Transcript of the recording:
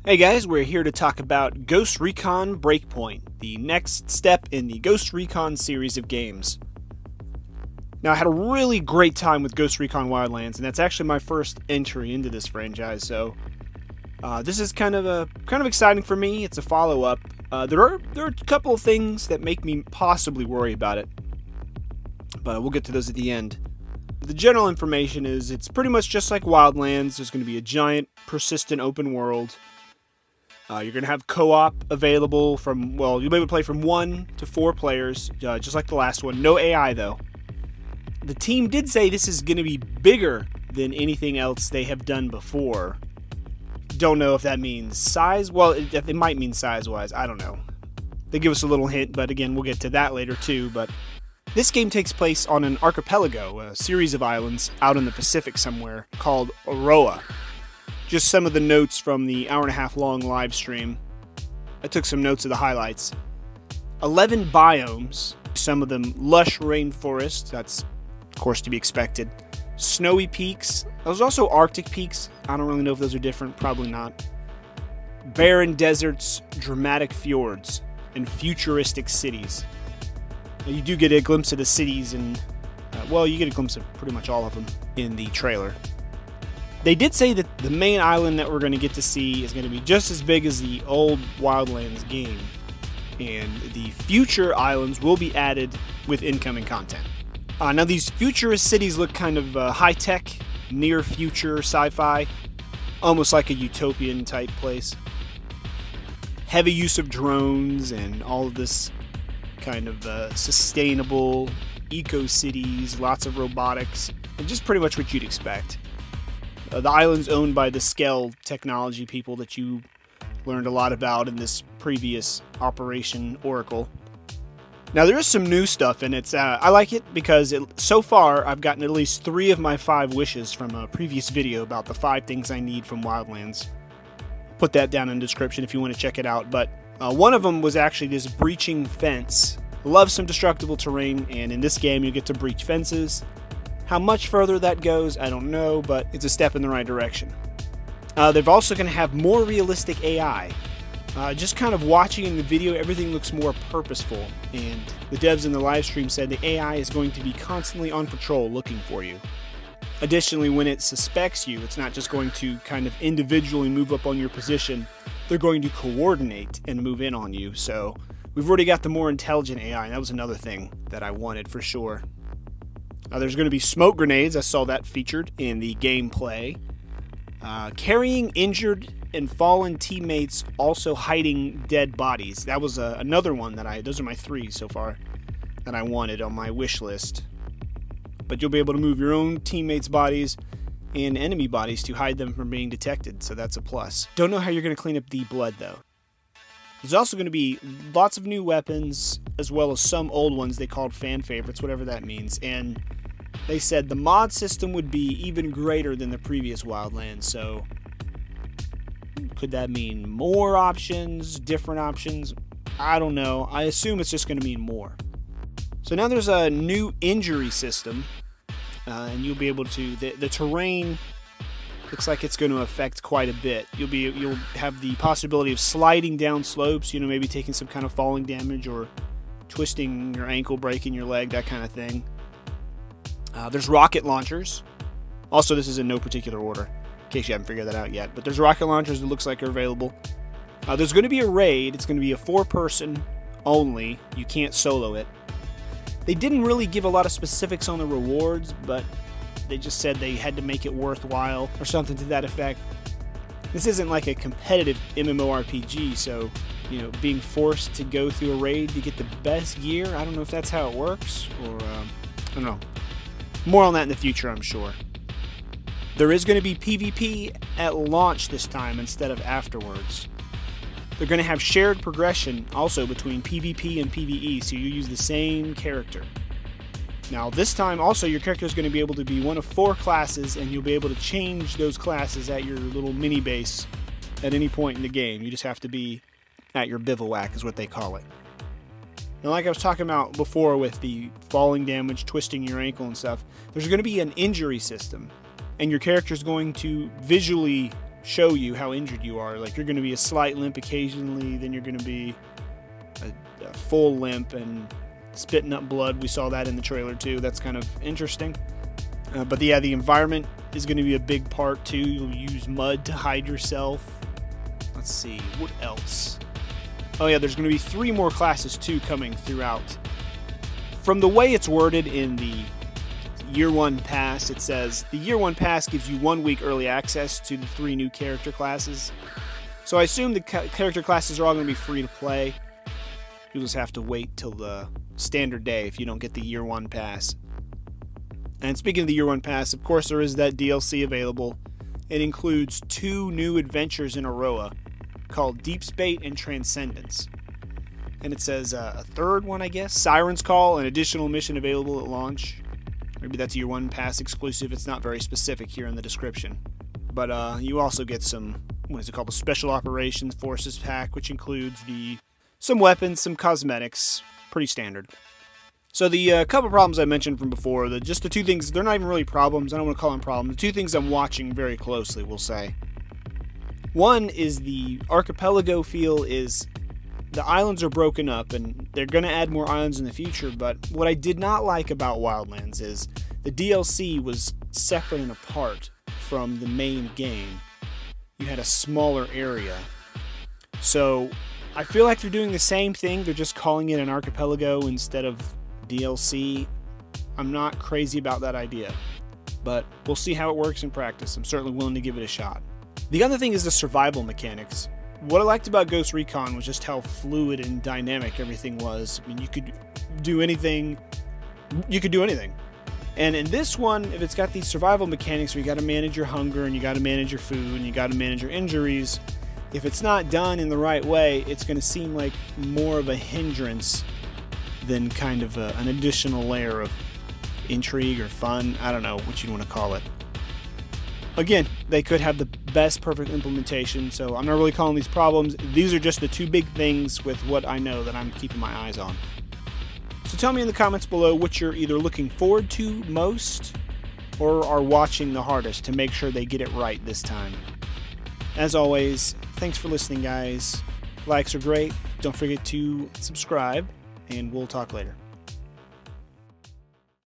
Hey guys, we're here to talk about Ghost Recon Breakpoint, the next step in the Ghost Recon series of games. Now, I had a really great time with Ghost Recon Wildlands, and that's actually my first entry into this franchise, so this is kind of exciting for me. It's a follow-up. There are a couple of things that make me possibly worry about it, but we'll get to those at the end. The general information is it's pretty much just like Wildlands. There's going to be a giant, persistent open world. You're going to have co-op available you'll be able to play from 1 to 4 players, just like the last one. No AI, though. The team did say this is going to be bigger than anything else they have done before. Don't know if that means size. Well, it might mean size-wise. I don't know. They give us a little hint, but again, we'll get to that later, too. But this game takes place on an archipelago, a series of islands out in the Pacific somewhere, called Aroa. Just some of the notes from the hour-and-a-half long live stream. I took some notes of the highlights. 11 biomes, some of them lush rainforests, that's of course to be expected. Snowy peaks, there's also Arctic peaks, I don't really know if those are different, probably not. Barren deserts, dramatic fjords, and futuristic cities. Now, you do get a glimpse of the cities, and you get a glimpse of pretty much all of them in the trailer. They did say that the main island that we're going to get to see is going to be just as big as the old Wildlands game, and the future islands will be added with incoming content. Now these futurist cities look kind of high-tech, near-future sci-fi, almost like a utopian type place. Heavy use of drones and all of this kind of sustainable eco-cities, lots of robotics, and just pretty much what you'd expect. The island's owned by the Skell technology people that you learned a lot about in this previous Operation Oracle. Now, there is some new stuff in it. I like it because so far I've gotten at least 3 of my 5 wishes from a previous video about the 5 things I need from Wildlands. Put that down in the description if you want to check it out. But one of them was actually this breaching fence. Love some destructible terrain, and in this game you get to breach fences. How much further that goes, I don't know, but it's a step in the right direction. They're also going to have more realistic AI. Just kind of watching in the video, everything looks more purposeful, and the devs in the live stream said the AI is going to be constantly on patrol looking for you. Additionally, when it suspects you, it's not just going to kind of individually move up on your position, they're going to coordinate and move in on you, so we've already got the more intelligent AI, and that was another thing that I wanted for sure. There's going to be smoke grenades. I saw that featured in the gameplay. Carrying injured and fallen teammates, also hiding dead bodies. That was another one those are my 3 so far that I wanted on my wish list. But you'll be able to move your own teammates' bodies and enemy bodies to hide them from being detected, so that's a plus. Don't know how you're going to clean up the blood, though. There's also going to be lots of new weapons, as well as some old ones they called fan favorites, whatever that means. And they said the mod system would be even greater than the previous Wildlands, so could that mean more options, different options? I don't know. I assume it's just going to mean more. So now there's a new injury system, and you'll be able to... The terrain looks like it's going to affect quite a bit. You'll have the possibility of sliding down slopes, maybe taking some kind of falling damage or twisting your ankle, breaking your leg, that kind of thing. There's rocket launchers. Also, this is in no particular order, in case you haven't figured that out yet. But there's rocket launchers that looks like are available. There's going to be a raid. It's going to be a 4-person only. You can't solo it. They didn't really give a lot of specifics on the rewards, but they just said they had to make it worthwhile or something to that effect. This isn't like a competitive MMORPG, so, being forced to go through a raid to get the best gear, I don't know if that's how it works, or, I don't know. More on that in the future, I'm sure. There is going to be PvP at launch this time instead of afterwards. They're going to have shared progression also between PvP and PvE, so you use the same character. Now, this time, also, your character is going to be able to be one of 4 classes, and you'll be able to change those classes at your little mini-base at any point in the game. You just have to be at your bivouac, is what they call it. Now, like I was talking about before with the falling damage, twisting your ankle and stuff, there's going to be an injury system, and your character is going to visually show you how injured you are. Like, you're going to be a slight limp occasionally, then you're going to be a full limp and spitting up blood. We saw that in the trailer too. That's kind of interesting. But yeah, the environment is going to be a big part too. You'll use mud to hide yourself. Let's see, what else? Oh yeah, there's going to be 3 more classes too coming throughout. From the way it's worded in the Year 1 Pass, it says the Year 1 Pass gives you 1 week early access to the 3 new character classes. So I assume the character classes are all going to be free to play. You'll just have to wait till the standard day if you don't get the Year 1 Pass. And speaking of the Year 1 Pass, of course there is that DLC available. It includes 2 new adventures in Aroa called Deep Spate and Transcendence. And it says a third one, I guess, Siren's Call, an additional mission available at launch. Maybe that's a Year 1 Pass exclusive. It's not very specific here in the description. But you also get some, what is it called, the Special Operations Forces pack, which includes some weapons, some cosmetics. Pretty standard. So the couple problems I mentioned from before, just the 2 things, they're not even really problems. I don't want to call them problems. The 2 things I'm watching very closely, we'll say. One is the archipelago feel is the islands are broken up, and they're going to add more islands in the future, but what I did not like about Wildlands is the DLC was separate and apart from the main game. You had a smaller area. So I feel like they're doing the same thing, they're just calling it an archipelago instead of DLC. I'm not crazy about that idea, but we'll see how it works in practice. I'm certainly willing to give it a shot. The other thing is the survival mechanics. What I liked about Ghost Recon was just how fluid and dynamic everything was. I mean, you could do anything. And in this one, if it's got these survival mechanics where you got to manage your hunger and you got to manage your food and you got to manage your injuries, if it's not done in the right way, it's going to seem like more of a hindrance than kind of an additional layer of intrigue or fun. I don't know what you want to call it. Again, they could have the best perfect implementation, so I'm not really calling these problems. These are just the 2 big things with what I know that I'm keeping my eyes on. So tell me in the comments below what you're either looking forward to most or are watching the hardest to make sure they get it right this time. As always, thanks for listening, guys. Likes are great. Don't forget to subscribe, and we'll talk later.